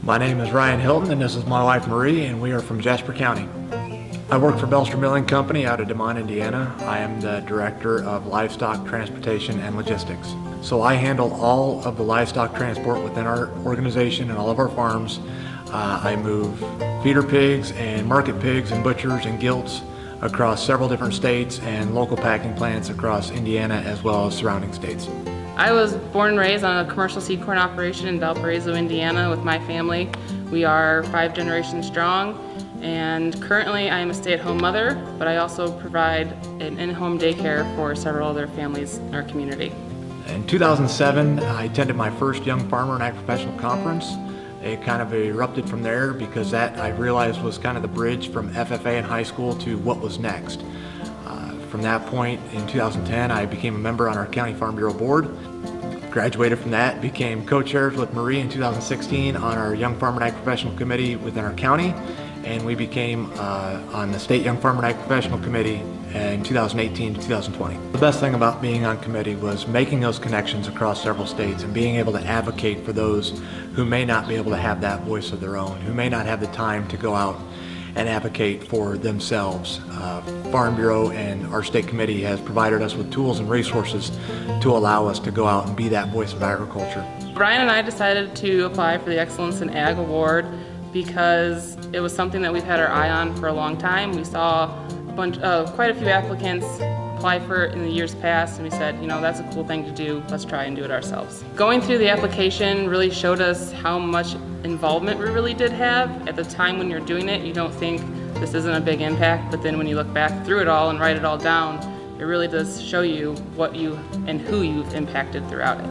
My name is Ryan Hilton, and this is my wife Marie, and we are from Jasper County. I work for Belstra Milling Company out of Des Moines, Indiana. I am the Director of Livestock Transportation and Logistics. So I handle all of the livestock transport within our organization and all of our farms. I move feeder pigs and market pigs and butchers and gilts across several different states and local packing plants across Indiana as well as surrounding states. I was born and raised on a commercial seed corn operation in Valparaiso, Indiana with my family. We are 5 generations strong, and currently I am a stay-at-home mother, but I also provide an in-home daycare for several other families in our community. In 2007, I attended my first Young Farmer and Ag-Professional Conference. It kind of erupted from there because that I realized was kind of the bridge from FFA in high school to what was next. From that point, in 2010, I became a member on our County Farm Bureau board. Graduated from that, became co-chairs with Marie in 2016 on our Young Farmer and Ag-Professional Committee within our county, and we became on the State Young Farmer and Ag-Professional Committee in 2018 to 2020. The best thing about being on committee was making those connections across several states and being able to advocate for those who may not be able to have that voice of their own, who may not have the time to go out and advocate for themselves. Farm Bureau and our state committee has provided us with tools and resources to allow us to go out and be that voice of agriculture. Brian and I decided to apply for the Excellence in Ag Award because it was something that we've had our eye on for a long time. We saw quite a few applicants apply for it in the years past, and we said, you know, that's a cool thing to do, let's try and do it ourselves. Going through the application really showed us how much involvement we really did have. At the time when you're doing it, you don't think this isn't a big impact, but then when you look back through it all and write it all down, it really does show you what you and who you've impacted throughout it.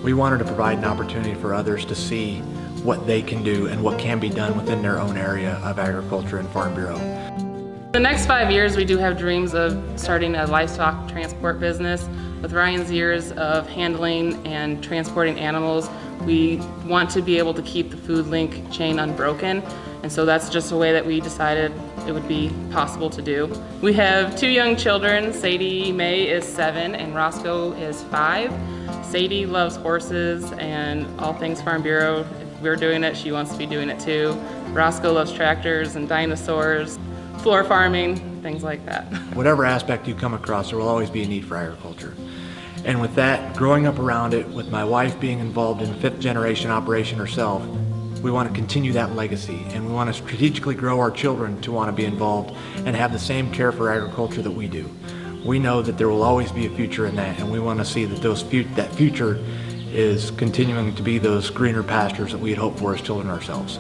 We wanted to provide an opportunity for others to see what they can do and what can be done within their own area of agriculture and Farm Bureau. The next 5 years, we do have dreams of starting a livestock transport business. With Ryan's years of handling and transporting animals, we want to be able to keep the food link chain unbroken, and so that's just a way that we decided it would be possible to do. We have 2 young children. Sadie May is 7 and Roscoe is 5. Sadie loves horses and all things Farm Bureau. If we're doing it, she wants to be doing it too. Roscoe loves tractors and dinosaurs, floor farming, things like that. Whatever aspect you come across, there will always be a need for agriculture. And with that, growing up around it, with my wife being involved in 5th generation operation herself, we want to continue that legacy, and we want to strategically grow our children to want to be involved and have the same care for agriculture that we do. We know that there will always be a future in that, and we want to see that that future is continuing to be those greener pastures that we had hoped for as children ourselves.